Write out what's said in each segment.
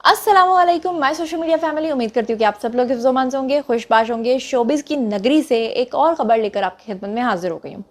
अस्सलामुअलैकुम my social media family. उम्मीद करती हूँ कि आप सब लोग हिफ्ज़-ओ-मान से होंगे, खुशबाश होंगे। शोबिज़ की नगरी से एक और ख़बर लेकर आपकी खिदमत में हाजिर हो गई हूँ।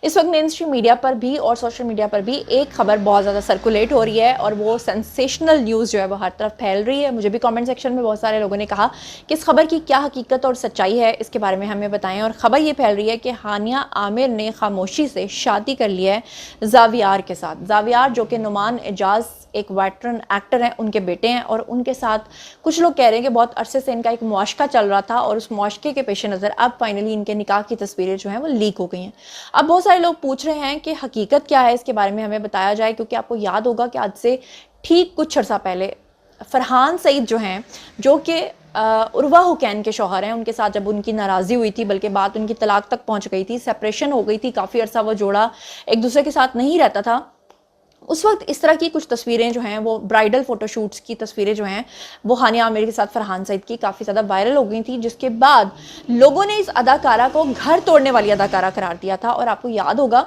इस वक्त मेन स्ट्रीम मीडिया पर भी और सोशल मीडिया पर भी एक खबर बहुत ज़्यादा सर्कुलेट हो रही है और वो सेंसेशनल न्यूज़ जो है वो हर तरफ फैल रही है। मुझे भी कमेंट सेक्शन में बहुत सारे लोगों ने कहा कि इस खबर की क्या हकीकत और सच्चाई है, इसके बारे में हमें बताएं। और ख़बर ये फैल रही है कि हानिया आमिर ने खामोशी से शादी कर ली है ज़ावियार के साथ। ज़ावियार जो कि नुमान एजाज एक वेटरन एक्टर हैं, उनके बेटे हैं और उनके साथ कुछ लोग कह रहे हैं कि बहुत अरसे से इनका एक मुआशका चल रहा था और उस मुआशके के पेश नज़र अब फाइनली इनके निकाह की तस्वीरें जो हैं वो लीक हो गई हैं। अब बहुत सारे लोग पूछ रहे हैं कि हकीकत क्या है, इसके बारे में हमें बताया जाए, क्योंकि आपको याद होगा कि आज से ठीक कुछ अर्सा पहले फरहान सईद जो हैं, जो कि उर्वा हुसैन के शौहर हैं, उनके साथ जब उनकी नाराज़ी हुई थी, बल्कि बात उनकी तलाक तक पहुंच गई थी, सेपरेशन हो गई थी, काफ़ी अरसा वो जोड़ा एक दूसरे के साथ नहीं रहता था। उस वक्त इस तरह की कुछ तस्वीरें जो हैं वो ब्राइडल फोटोशूट्स की तस्वीरें जो हैं वो हानिया आमिर के साथ फरहान सईद की काफ़ी ज़्यादा वायरल हो गई थी, जिसके बाद लोगों ने इस अदाकारा को घर तोड़ने वाली अदाकारा करार दिया था। और आपको याद होगा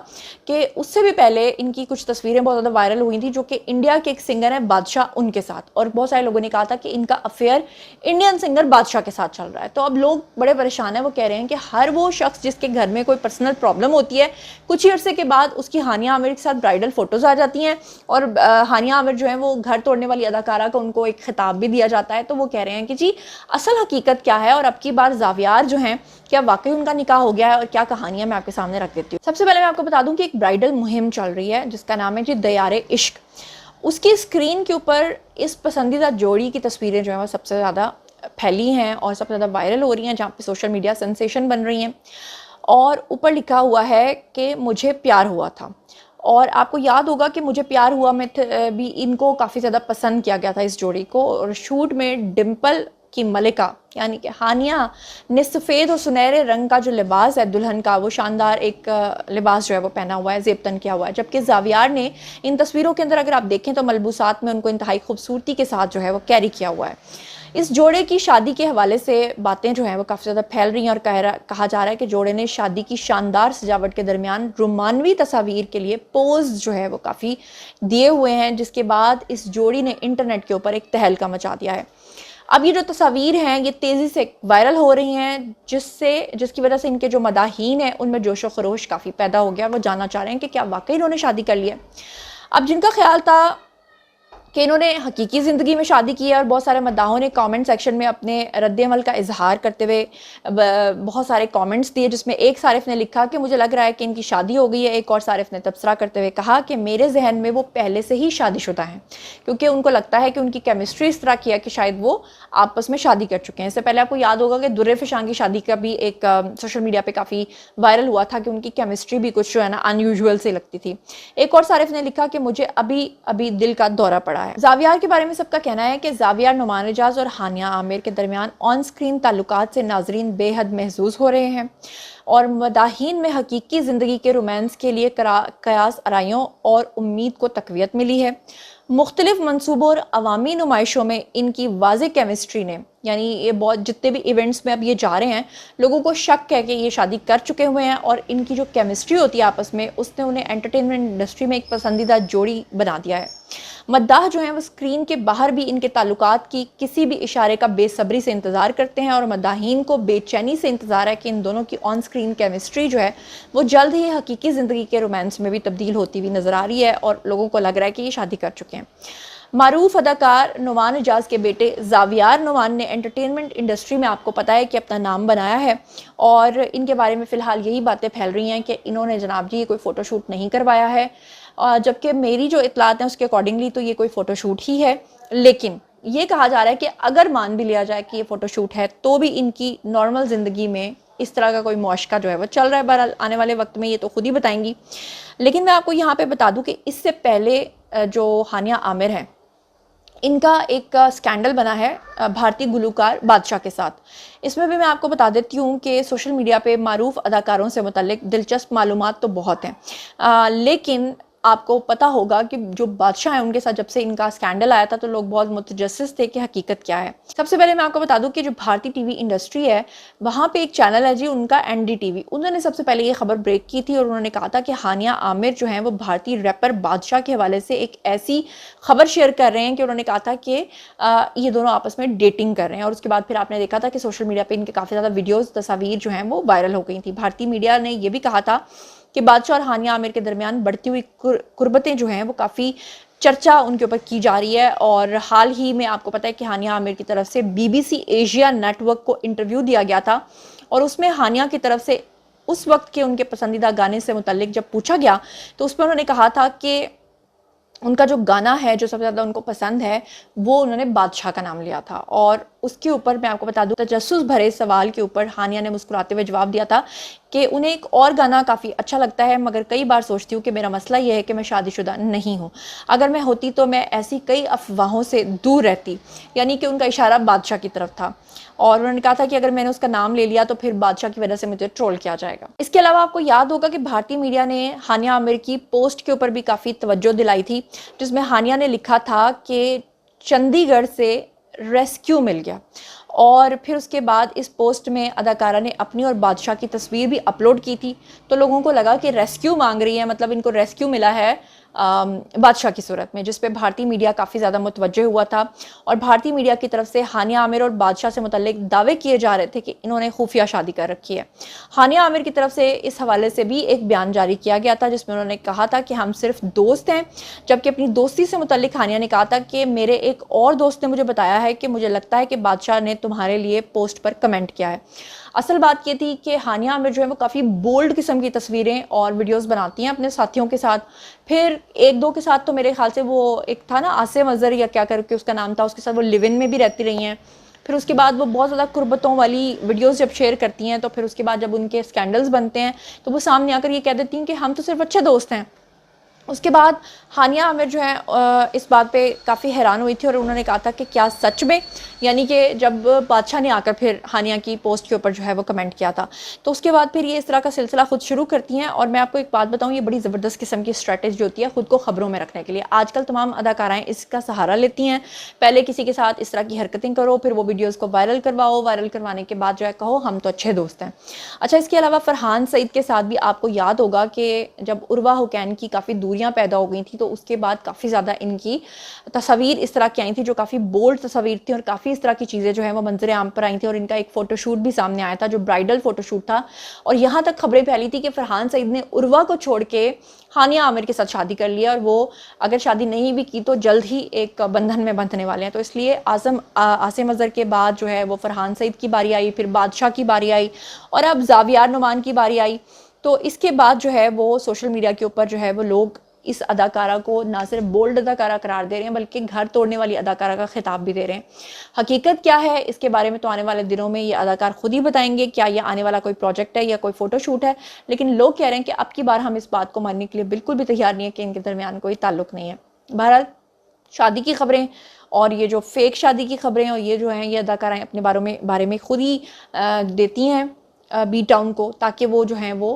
कि उससे भी पहले इनकी कुछ तस्वीरें बहुत ज़्यादा वायरल हुई थी, जो कि इंडिया के एक सिंगर हैं बादशाह, उनके साथ। और बहुत सारे लोगों ने कहा था कि इनका अफेयर इंडियन सिंगर बादशाह के साथ चल रहा है। तो अब लोग बड़े परेशान हैं, वो कह रहे हैं कि हर वो शख्स जिसके घर में कोई पर्सनल प्रॉब्लम होती है, कुछ ही अरसे के बाद उसकी हानिया आमिर के साथ ब्राइडल फोटोज़ आ जाती हैं और हानिया आमिर जो है वो घर तोड़ने वाली अदाकारा को उनको एक खिताब भी दिया जाता है। तो वो कह रहे हैं कि जी असल हकीकत क्या है और अब की बार ज़ावियार जो हैं क्या वाकई उनका निकाह हो गया है और क्या कहानियां मैं आपके सामने रख देती हूँ। सबसे पहले मैं आपको बता दूं कि एक ब्राइडल मुहिम चल रही है जिसका नाम है जी दयारे इश्क। उसकी स्क्रीन के ऊपर इस पसंदीदा जोड़ी की तस्वीरें जो है वो सबसे ज़्यादा फैली हैं और सबसे ज़्यादा वायरल हो रही हैं, जहाँ पे सोशल मीडिया सेंसेशन बन रही हैं। और ऊपर लिखा हुआ है कि मुझे प्यार हुआ था। और आपको याद होगा कि मुझे प्यार हुआ में भी इनको काफ़ी ज़्यादा पसंद किया गया था इस जोड़ी को। और शूट में डिम्पल की मलिका यानी कि हानिया ने सफ़ेद और सुनहरे रंग का जो लिबास है दुल्हन का, वो शानदार एक लिबास जो है वो पहना हुआ है, ज़ेबतन किया हुआ है। जबकि ज़ावियार ने इन तस्वीरों के अंदर अगर आप देखें तो मलबूसात में उनको इंतहाई खूबसूरती के साथ जो है वो कैरी किया हुआ है। इस जोड़े की शादी के हवाले से बातें जो हैं वो काफ़ी ज़्यादा फैल रही हैं और कहा जा रहा है कि जोड़े ने शादी की शानदार सजावट के दरमियान रोमानवी तस्वीर के लिए पोज जो है वो काफ़ी दिए हुए हैं, जिसके बाद इस जोड़ी ने इंटरनेट के ऊपर एक तहलका मचा दिया है। अब ये जो तस्वीर हैं ये तेज़ी से वायरल हो रही हैं, जिसकी वजह से इनके जो मदाहीन हैं उनमें जोशो खरोश काफ़ी पैदा हो गया। वो जानना चाह रहे हैं कि क्या वाकई इन्होंने शादी कर लिया। अब जिनका ख्याल था कि इन्होंने हकीकी ज़िंदगी में शादी की है, और बहुत सारे मद्दाहों ने कमेंट सेक्शन में अपने रद्द-ए-अमल का इजहार करते हुए बहुत सारे कमेंट्स दिए, जिसमें एक सारिफ ने लिखा कि मुझे लग रहा है कि इनकी शादी हो गई है। एक और सारिफ ने तबसरा करते हुए कहा कि मेरे जहन में वो पहले से ही शादीशुदा हैं, क्योंकि उनको लगता है कि उनकी केमिस्ट्री इस तरह की है कि शायद वो आपस में शादी कर चुके हैं। इससे पहले आपको याद होगा कि दुर्रे फिशान की शादी का भी एक सोशल मीडिया पर काफ़ी वायरल हुआ था कि उनकी केमिस्ट्री भी कुछ जो है ना अनयूजुअल से लगती थी। एक और सारिफ ने लिखा कि मुझे अभी अभी दिल का दौरा पड़ा है। ज़ावियार के बारे में सबका कहना है कि ज़ावियार नुमान एजाज और हानिया आमिर के दरमियान ऑन स्क्रीन ताल्लुकात से नाजरीन बेहद महजूज हो रहे हैं और मदाहीन में हकीकी ज़िंदगी के रोमांस के लिए कयास आराइयों और उम्मीद को तकवीत मिली है। मुख्तलिफ मनसूबों और अवामी नुमाइशों में इनकी वाज़े केमिस्ट्री ने, यानी ये बहुत जितने भी इवेंट्स में अब ये जा रहे हैं, लोगों को शक है कि ये शादी कर चुके हुए हैं और इनकी जो केमिस्ट्री होती है आपस में, उसने उन्हें एंटरटेनमेंट इंडस्ट्री में एक पसंदीदा जोड़ी बना दिया है। मद्दाह जो हैं वो स्क्रीन के बाहर भी इनके ताल्लुकात की किसी भी इशारे का बेसब्री से इंतज़ार करते हैं और मद्दाहीन को बेचैनी से इंतज़ार है कि इन दोनों की ऑन स्क्रीन केमिस्ट्री जो है वो जल्द ही हकीकी ज़िंदगी के रोमांस में भी तब्दील होती हुई नज़र आ रही है और लोगों को लग रहा है कि ये शादी कर चुके हैं। मारूफ अदाकार नुमान एजाज के बेटे ज़ावियार नुमान ने एंटरटेनमेंट इंडस्ट्री में आपको पता है कि अपना नाम बनाया है और इनके बारे में फ़िलहाल यही बातें फैल रही हैं कि इन्होंने जनाब जी कोई फ़ोटोशूट नहीं करवाया है, जबकि मेरी जो इतलात हैं उसके अकॉर्डिंगली तो ये कोई फ़ोटोशूट ही है। लेकिन ये कहा जा रहा है कि अगर मान भी लिया जाए कि ये फ़ोटोशूट है तो भी इनकी नॉर्मल ज़िंदगी में इस तरह का कोई मुआशका जो है वो चल रहा है। बहरहाल आने वाले वक्त में ये तो खुद ही बताएंगी। लेकिन मैं आपको यहाँ पे बता दूं कि इससे पहले जो हानिया आमिर है, इनका एक स्कैंडल बना है भारतीय गुलूकार बादशाह के साथ। इसमें भी मैं आपको बता देती हूँ कि सोशल मीडिया पे मारूफ अदाकारों से मुतल्लिक दिलचस्प मालूमात तो बहुत हैं, लेकिन आपको पता होगा कि जो बादशाह हैं उनके साथ जब से इनका स्कैंडल आया था तो लोग बहुत मुतजस्सिस थे कि हकीकत क्या है। सबसे पहले मैं आपको बता दूं कि जो भारतीय टीवी इंडस्ट्री है वहाँ पे एक चैनल है जी उनका एनडीटीवी, उन्होंने सबसे पहले ये खबर ब्रेक की थी और उन्होंने कहा था कि हानिया आमिर जो हैं वो भारतीय रैपर बादशाह के हवाले से एक ऐसी खबर शेयर कर रहे हैं कि उन्होंने कहा था कि ये दोनों आपस में डेटिंग कर रहे हैं। और उसके बाद फिर आपने देखा था कि सोशल मीडिया पर इनके काफ़ी ज़्यादा वीडियोज़ तस्वीर जो हैं वो वायरल हो गई थी। भारतीय मीडिया ने यह भी कहा था कि बादशाह और हानिया आमिर के दरमियान बढ़ती हुई कुर्बतें जो हैं वो काफ़ी चर्चा उनके ऊपर की जा रही है। और हाल ही में आपको पता है कि हानिया आमिर की तरफ से बीबीसी एशिया नेटवर्क को इंटरव्यू दिया गया था और उसमें हानिया की तरफ से उस वक्त के उनके पसंदीदा गाने से मुतल्लिक जब पूछा गया तो उसमें उन्होंने कहा था कि उनका जो गाना है जो सबसे ज़्यादा उनको पसंद है वो उन्होंने बादशाह का नाम लिया था। और उसके ऊपर मैं आपको बता दूं तजस्सुस भरे सवाल के ऊपर हानिया ने मुस्कुराते हुए जवाब दिया था कि उन्हें एक और गाना काफ़ी अच्छा लगता है, मगर कई बार सोचती हूँ कि मेरा मसला ये है कि मैं शादीशुदा नहीं हूँ, अगर मैं होती तो मैं ऐसी कई अफवाहों से दूर रहती। यानी कि उनका इशारा बादशाह की तरफ था और उन्होंने कहा था कि अगर मैंने उसका नाम ले लिया तो फिर बादशाह की वजह से मुझे ट्रोल किया जाएगा। इसके अलावा आपको याद होगा कि भारतीय मीडिया ने हानिया आमिर की पोस्ट के ऊपर भी काफ़ी तवज्जो दिलाई थी जिसमें हानिया ने लिखा था कि चंडीगढ़ से रेस्क्यू मिल गया। और फिर उसके बाद इस पोस्ट में अदाकारा ने अपनी और बादशाह की तस्वीर भी अपलोड की थी तो लोगों को लगा कि रेस्क्यू मांग रही है, मतलब इनको रेस्क्यू मिला है बादशाह की सूरत में, जिस पे भारतीय मीडिया काफ़ी ज़्यादा मुतवज्जे हुआ था। और भारतीय मीडिया की तरफ से हानिया आमिर और बादशाह से मुतल्लिक दावे किए जा रहे थे कि इन्होंने खुफिया शादी कर रखी है। हानिया आमिर की तरफ से इस हवाले से भी एक बयान जारी किया गया था जिसमें उन्होंने कहा था कि हम सिर्फ दोस्त हैं, जबकि अपनी दोस्ती से मुतल्लिक हानिया ने कहा था कि मेरे एक और दोस्त ने मुझे बताया है कि मुझे लगता है कि बादशाह ने तुम्हारे लिए पोस्ट पर कमेंट किया है। असल बात ये थी कि हानिया आमिर जो है वो काफ़ी बोल्ड किस्म की तस्वीरें और वीडियोस बनाती हैं अपने साथियों के साथ। फिर एक दो के साथ तो मेरे ख्याल से वो एक था ना आसिम अजहर या क्या करके उसका नाम था, उसके साथ वो लिव इन में भी रहती रही हैं। फिर उसके बाद वो बहुत ज़्यादा कुर्बतों वाली वीडियोस जब शेयर करती हैं तो फिर उसके बाद जब उनके स्कैंडल्स बनते हैं तो वो सामने आकर ये कह देती हैं कि हम तो सिर्फ अच्छे दोस्त हैं। उसके बाद हानिया आमिर जो है इस बात पे काफ़ी हैरान हुई थी और उन्होंने कहा था कि क्या सच में, यानी कि जब बादशाह ने आकर फिर हानिया की पोस्ट के ऊपर जो है वो कमेंट किया था तो उसके बाद फिर ये इस तरह का सिलसिला खुद शुरू करती हैं। और मैं आपको एक बात बताऊं, ये बड़ी ज़बरदस्त किस्म की स्ट्रैटेजी होती है खुद को खबरों में रखने के लिए। आजकल तमाम अदाकाराएँ इसका सहारा लेती हैं, पहले किसी के साथ इस तरह की हरकतें करो, फिर वो वीडियोज़ को वायरल करवाओ, वायरल करवाने के बाद जो है कहो हम तो अच्छे दोस्त हैं। अच्छा, इसके अलावा फरहान सईद के साथ भी आपको याद होगा कि जब उर्वा हुसैन की काफ़ी दूरियां पैदा हो गई थी तो उसके बाद काफ़ी ज़्यादा इनकी तस्वीर इस तरह की आई थी जो काफ़ी बोल्ड तस्वीर थी और काफ़ी इस तरह की चीज़ें जो है वो मंजर आम पर आई थी। और इनका एक फ़ोटोशूट भी सामने आया था जो ब्राइडल फ़ोटोशूट था और यहाँ तक खबरें फैली थी कि फरहान सईद ने उर्वा को छोड़ के हानिया आमिर के साथ शादी कर लिया और वो अगर शादी नहीं भी की तो जल्द ही एक बंधन में बंधने वाले हैं। तो इसलिए आसिम अजहर के बाद जो है वो फरहान सईद की बारी आई, फिर बादशाह की बारी आई और अब ज़ावियार नुमान की बारी आई। तो इसके बाद जो है वो सोशल मीडिया के ऊपर जो है वो लोग इस अदाकारा को ना सिर्फ बोल्ड अदाकारा करार दे रहे हैं बल्कि घर तोड़ने वाली अदाकारा का खिताब भी दे रहे हैं। हकीकत क्या है इसके बारे में तो आने वाले दिनों में ये अदाकार खुद ही बताएंगे, क्या ये आने वाला कोई प्रोजेक्ट है या कोई फोटोशूट है। लेकिन लोग कह रहे हैं कि अब की बार हम इस बात को मानने के लिए बिल्कुल भी तैयार नहीं है कि इनके दरमियान कोई ताल्लुक नहीं है। बहरहाल शादी की खबरें और ये जो फेक शादी की खबरें और ये जो हैं ये अदाकाराएँ अपने बारे में खुद ही देती हैं बी टाउन को, ताकि वो जो हैं वो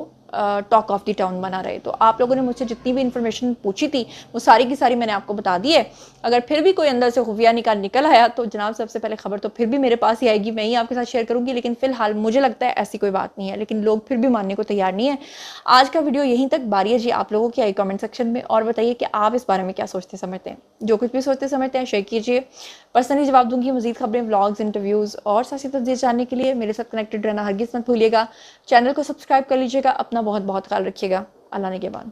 टॉक ऑफ द टाउन बना रहे। तो आप लोगों ने मुझसे जितनी भी इन्फॉर्मेशन पूछी थी वो सारी की सारी मैंने आपको बता दी है। अगर फिर भी कोई अंदर से खुफिया निकल आया तो जनाब सबसे पहले खबर तो फिर भी मेरे पास ही आएगी, मैं ही आपके साथ शेयर करूंगी। लेकिन फिलहाल मुझे लगता है ऐसी कोई बात नहीं है, लेकिन लोग फिर भी मानने को तैयार नहीं है। आज का वीडियो यहीं तक। बारी है जी आप लोगों की, आई कमेंट सेक्शन में और बताइए कि आप इस बारे में क्या सोचते समझते हैं। जो कुछ भी सोचते समझते हैं शेयर कीजिए, पर्सनली जवाब दूंगी। मजीद खबरें, व्लॉग्स, इंटरव्यूज़ और सियासी तस्दीर जानने के लिए मेरे साथ कनेक्टेड रहना हरगिज़ मत भूलिएगा। चैनल को सब्सक्राइब कर लीजिएगा। अपना बहुत बहुत ख्याल रखिएगा। अल्लाह ने के बाद।